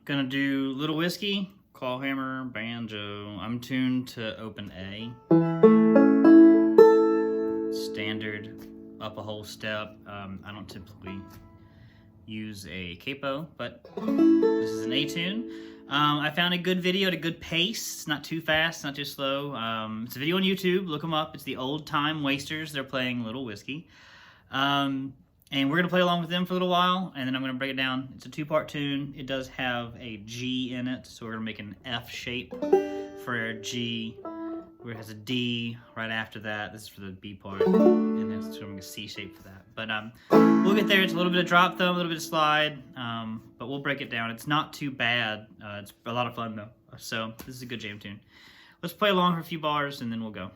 Gonna do Little Whiskey, Clawhammer, Banjo. I'm tuned to open A. Standard, up a whole step. I don't typically use a capo, but this is an A tune. I found a good video at a good pace. It's not too fast, not too slow. It's a video on YouTube. Look them up. It's the Old Time Wasters. They're playing Little Whiskey. And we're going to play along with them for a little while, and then I'm going to break it down. It's a two-part tune. It does have a G in it, so we're going to make an F shape for a G, where it has a D right after that. This is for the B part, and then it's going to make a C shape for that. But we'll get there. It's a little bit of drop thumb, a little bit of slide, but we'll break it down. It's not too bad. It's a lot of fun, though. So this is a good jam tune. Let's play along for a few bars, and then we'll go.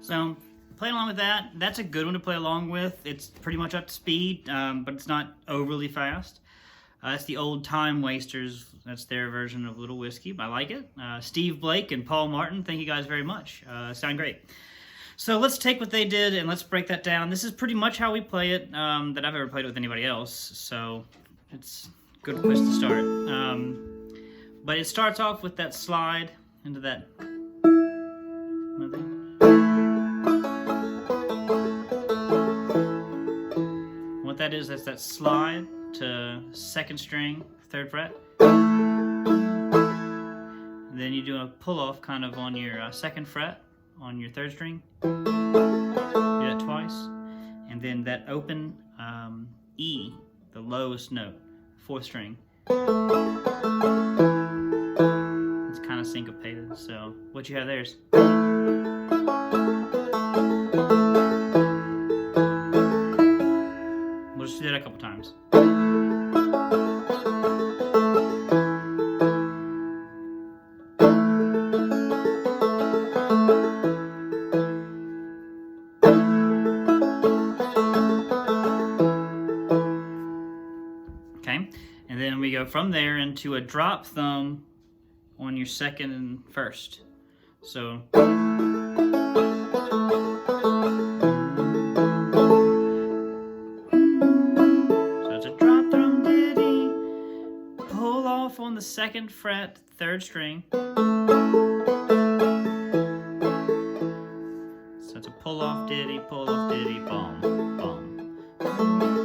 So, playing along with that, that's a good one to play along with. It's pretty much up to speed, but it's not overly fast. That's the Old Time Wasters. That's their version of Little Whiskey. I like it. Steve Blake and Paul Martin, thank you guys very much. Sound great. So let's take what they did and let's break that down. This is pretty much how we play it that I've ever played with anybody else. So it's a good place to start. But it starts off with that slide into that. What that is, that's that slide to second string, third fret. And then you do a pull off kind of on your second fret on your third string. Do that twice. And then that open E, the lowest note, fourth string. It's kind of syncopated, so what you have there is. We'll just do that a couple times. Okay, and then we go from there into a drop thumb on your second and first. So. On the second fret, third string. So it's a pull off ditty, bom, bom. Bom,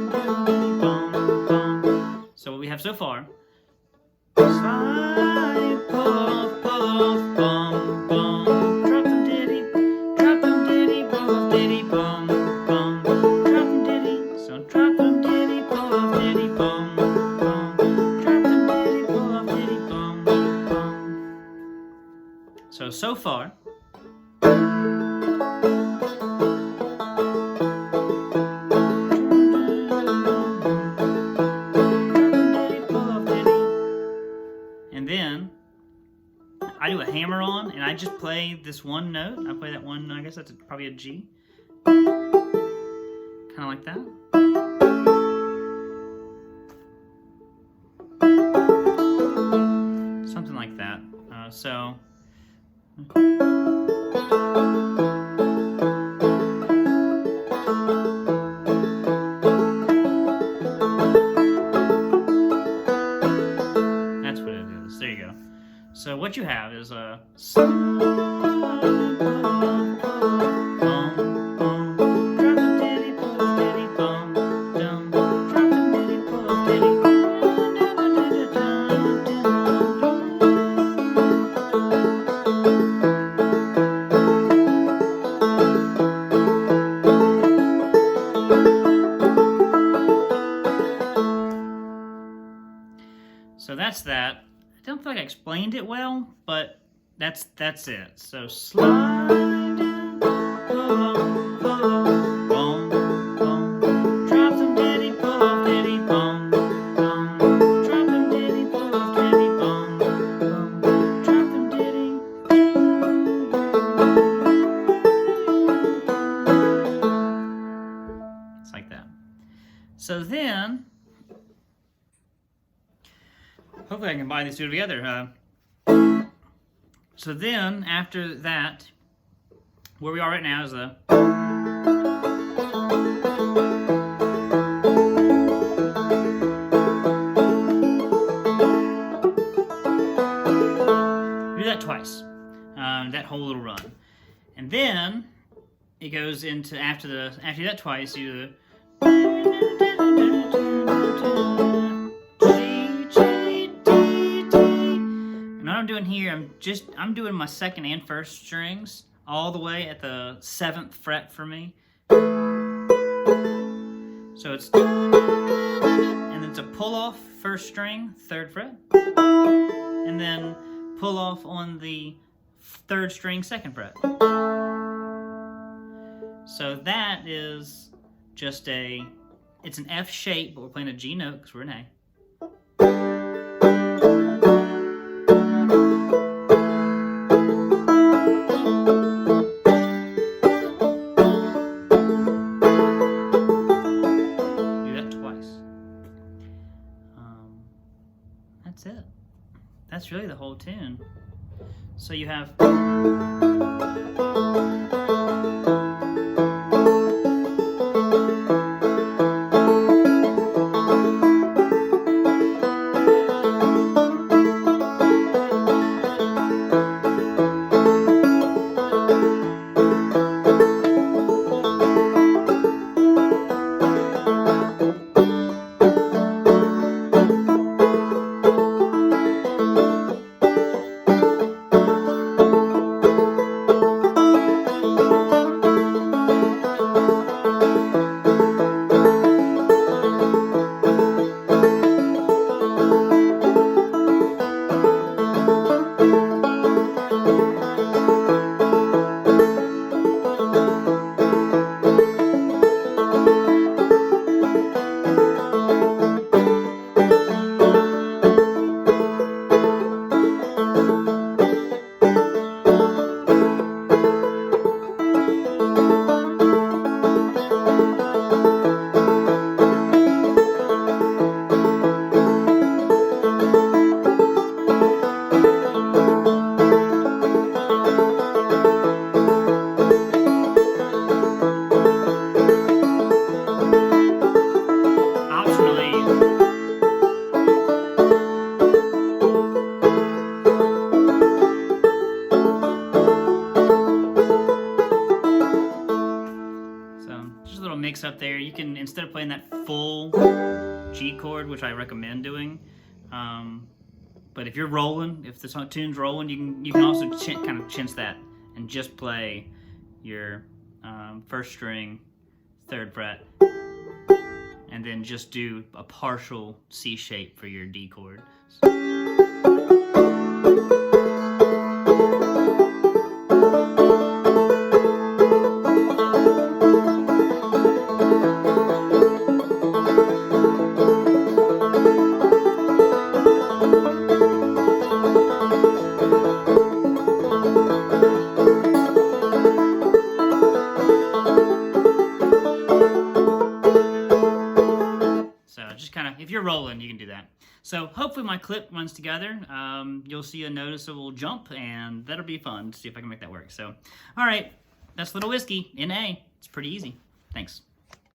bom. So what we have so far, slide, pull off, bom, bom. Drop them ditty, pull off ditty, bom, bom. Drop them ditty, so drop them ditty, pull off ditty, bom. So far, and then I do a hammer on, and I just play this one note. I play that one, I guess that's probably a G. Kind of like that. So. That's what it is. There you go. So what you have is a. So that's that. I don't feel like I explained it well, but that's it. So slide down, boom, boom, boom, boom. Drop some diddy, pull off diddy, boom, boom. Drop them diddy, pull off diddy, boom, boom. Drop them diddy. It's like that. So then. Hopefully I can combine these two together. So then, after that, where we are right now is the... Do that twice, that whole little run. And then, it goes into, after that twice, you do the... I'm doing here, I'm doing my second and first strings all the way at the 7th fret for me. So it's, and then it's a pull off first string, 3rd fret, and then pull off on the 3rd string, 2nd fret. So that is just it's an F shape, but we're playing a G note because we're in A. That's it. That's really the whole tune. So you have... mix up there. You can, instead of playing that full G chord, which I recommend doing, but if you're rolling, if the tune's rolling, you can also kind of chintz that and just play your first string, 3rd fret, and then just do a partial C shape for your D chord. If you're rolling, you can do that. So hopefully my clip runs together. You'll see a noticeable jump, and that'll be fun to see if I can make that work. So, all right, that's Little Whiskey in A. It's pretty easy. Thanks.